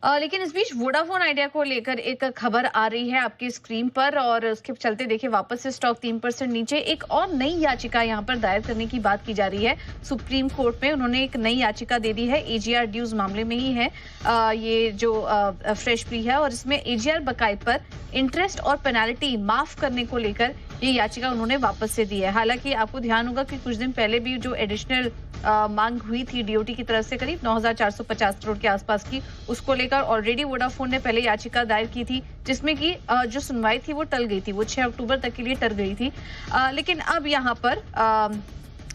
लेकिन इस बीच Vodafone idea को लेकर एक खबर आ रही है आपकी स्क्रीन पर और उसके चलते देखिए वापस से स्टॉक 3% नीचे। एक और नई याचिका यहां पर दायर करने की बात की जा रही है सुप्रीम कोर्ट में। उन्होंने एक नई याचिका दे दी है, एजीआर ड्यूज मामले में ही है ये जो फ्रेश प्री है, और इसमें एजीआर बकाये पर इंटरेस्ट और पेनाल्टी माफ करने को लेकर ये याचिका उन्होंने वापस से दी है। हालांकि आपको ध्यान होगा कि कुछ दिन पहले भी जो एडिशनल मांग हुई थी डीओटी की तरफ से करीब 9,450 करोड़ के आसपास की, उसको लेकर ऑलरेडी वोडाफोन ने पहले याचिका दायर की थी, जिसमें कि जो सुनवाई थी वो टल गई थी, वो 6 अक्टूबर तक के लिए टल गई थी। लेकिन अब यहाँ पर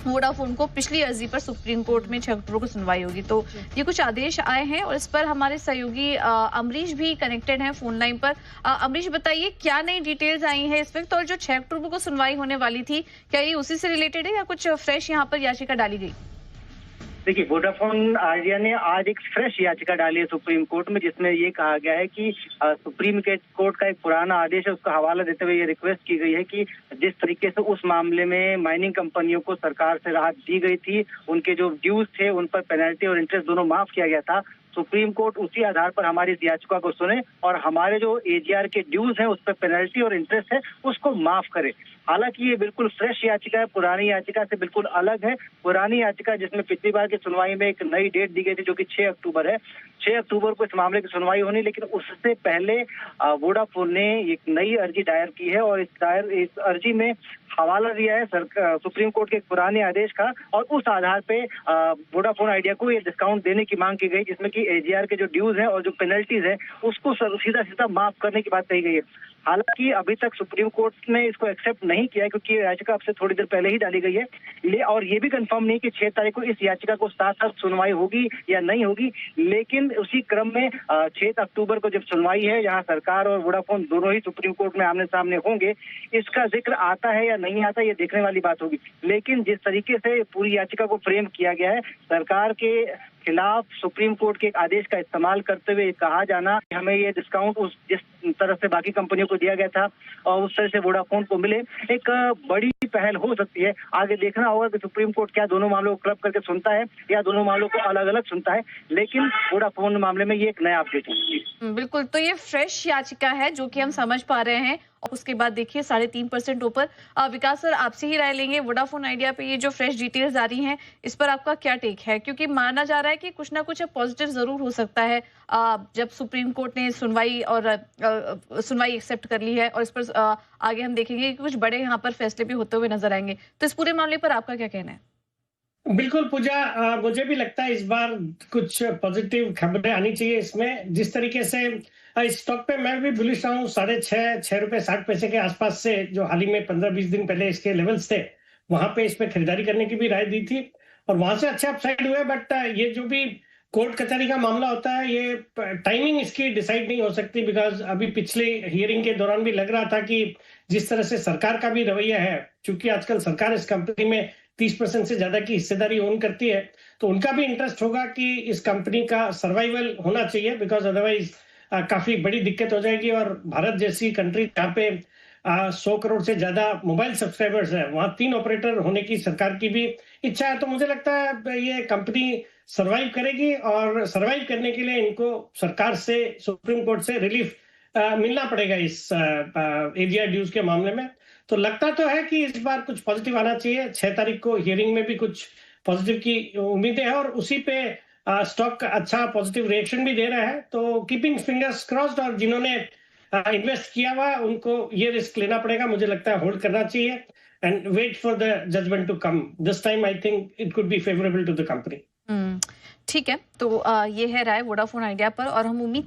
वोडाफोन को पिछली अर्जी पर सुप्रीम कोर्ट में 6 अक्टूबर को सुनवाई होगी। तो ये कुछ आदेश आए हैं और इस पर हमारे सहयोगी अमरीश भी कनेक्टेड हैं फोन लाइन पर। अमरीश, बताइए क्या नई डिटेल्स आई हैं इस वक्त, और जो 6 अक्टूबर को सुनवाई होने वाली थी क्या ये उसी से रिलेटेड है या कुछ फ्रेश यहाँ पर याचिका डाली गई? देखिए, वोडाफोन आइडिया ने आज एक फ्रेश याचिका डाली है सुप्रीम कोर्ट में, जिसमें ये कहा गया है कि सुप्रीम कोर्ट का एक पुराना आदेश है, उसका हवाला देते हुए ये रिक्वेस्ट की गई है कि जिस तरीके से उस मामले में माइनिंग कंपनियों को सरकार से राहत दी गई थी, उनके जो ड्यूज थे उन पर पेनल्टी और इंटरेस्ट दोनों माफ किया गया था, सुप्रीम कोर्ट उसी आधार पर हमारी इस याचिका को सुने और हमारे जो एजीआर के ड्यूज हैं उस पर पेनल्टी और इंटरेस्ट है उसको माफ करे। हालांकि ये बिल्कुल फ्रेश याचिका है, पुरानी याचिका से बिल्कुल अलग है। पुरानी याचिका जिसमें पिछली बार की सुनवाई में एक नई डेट दी गई थी जो कि 6 अक्टूबर है, 6 अक्टूबर को इस मामले की सुनवाई होनी, लेकिन उससे पहले वोडाफोन ने एक नई अर्जी दायर की है और इस अर्जी में हवाला दिया है सुप्रीम कोर्ट के एक पुराने आदेश का, और उस आधार पे वोडाफोन आइडिया को ये डिस्काउंट देने की मांग की गई, जिसमें कि एजीआर के जो ड्यूज हैं और जो पेनल्टीज हैं उसको सीधा सीधा माफ करने की बात कही गई है। हालांकि अभी तक सुप्रीम कोर्ट ने इसको एक्सेप्ट नहीं किया क्योंकि याचिका अब से थोड़ी देर पहले ही डाली गई है, और ये भी कंफर्म नहीं कि 6 तारीख को इस याचिका को साथ साथ सुनवाई होगी या नहीं होगी। लेकिन उसी क्रम में 6 अक्टूबर को जब सुनवाई है, यहाँ सरकार और वोडाफोन दोनों ही सुप्रीम कोर्ट में आमने सामने होंगे, इसका जिक्र आता है या नहीं आता ये देखने वाली बात होगी। लेकिन जिस तरीके से पूरी याचिका को फ्रेम किया गया है, सरकार के खिलाफ सुप्रीम कोर्ट के एक आदेश का इस्तेमाल करते हुए कहा जाना कि हमें ये डिस्काउंट जिस तरह से बाकी कंपनियों को दिया गया था और उस तरह से वोडाफोन को मिले, एक बड़ी पहल हो सकती है। आगे देखना होगा कि सुप्रीम कोर्ट क्या दोनों मामलों को क्लब करके सुनता है या दोनों मामलों को अलग अलग सुनता है, लेकिन वोडाफोन मामले में ये एक नया अपडेट है। बिल्कुल, तो ये फ्रेश याचिका है जो कि हम समझ पा रहे हैं, और उसके बाद देखिए 3.5% ऊपर। विकास सर, आपसे ही राय लेंगे, वोडाफोन आइडिया पे ये जो फ्रेश डिटेल्स आ रही हैं इस पर आपका क्या टेक है? क्योंकि माना जा रहा है कि कुछ ना कुछ पॉजिटिव जरूर हो सकता है जब सुप्रीम कोर्ट ने सुनवाई एक्सेप्ट कर ली है, और इस पर आगे हम देखेंगे कि कुछ बड़े यहाँ पर फैसले भी होते हुए नजर आएंगे। तो इस पूरे मामले पर आपका क्या कहना है? बिल्कुल पूजा, मुझे भी लगता है इस बार कुछ पॉजिटिव खबरें आनी चाहिए इसमें। जिस तरीके से इस स्टॉक पे मैं भी बुलिश रहा हूँ, 6.5 रुपए 60 पैसे के आसपास से, जो हाल ही में 15-20 दिन पहले इसके लेवल्स थे, वहां पे इस पे खरीदारी करने की भी राय दी थी और वहां से अच्छा अपसाइड हुआ। बट ये जो भी कोर्ट कचहरी का मामला होता है, ये टाइमिंग इसकी डिसाइड नहीं हो सकती, बिकॉज अभी पिछले हियरिंग के दौरान भी लग रहा था कि जिस तरह से सरकार का भी रवैया है, चूंकि आजकल सरकार इस कंपनी में 30% से ज्यादा की हिस्सेदारी ओन करती है, तो उनका भी इंटरेस्ट होगा कि इस कंपनी का सर्वाइवल होना चाहिए, बिकॉज अदरवाइज काफी बड़ी दिक्कत हो जाएगी। और भारत जैसी कंट्री जहाँ पे 100 करोड़ से ज्यादा मोबाइल सब्सक्राइबर्स है, वहां 3 ऑपरेटर होने की सरकार की भी इच्छा है। तो मुझे लगता है ये कंपनी सर्वाइव करेगी, और सर्वाइव करने के लिए इनको सरकार से, सुप्रीम कोर्ट से रिलीफ मिलना पड़ेगा इस एजीआर ड्यूज के मामले में। तो लगता तो है कि इस बार कुछ पॉजिटिव आना चाहिए। 6 तारीख को हियरिंग में भी कुछ पॉजिटिव की उम्मीदें हैं और उसी पे स्टॉक अच्छा पॉजिटिव रिएक्शन भी दे रहा है। तो कीपिंग फिंगर्स क्रॉस्ड, और जिन्होंने इन्वेस्ट किया हुआ उनको ये रिस्क लेना पड़ेगा। मुझे लगता है होल्ड करना चाहिए and wait for the judgement to come. This time I think it could be favourable to the company. ठीक है, तो ये है राय वोडाफोन आइडिया पर, और हम उम्मीद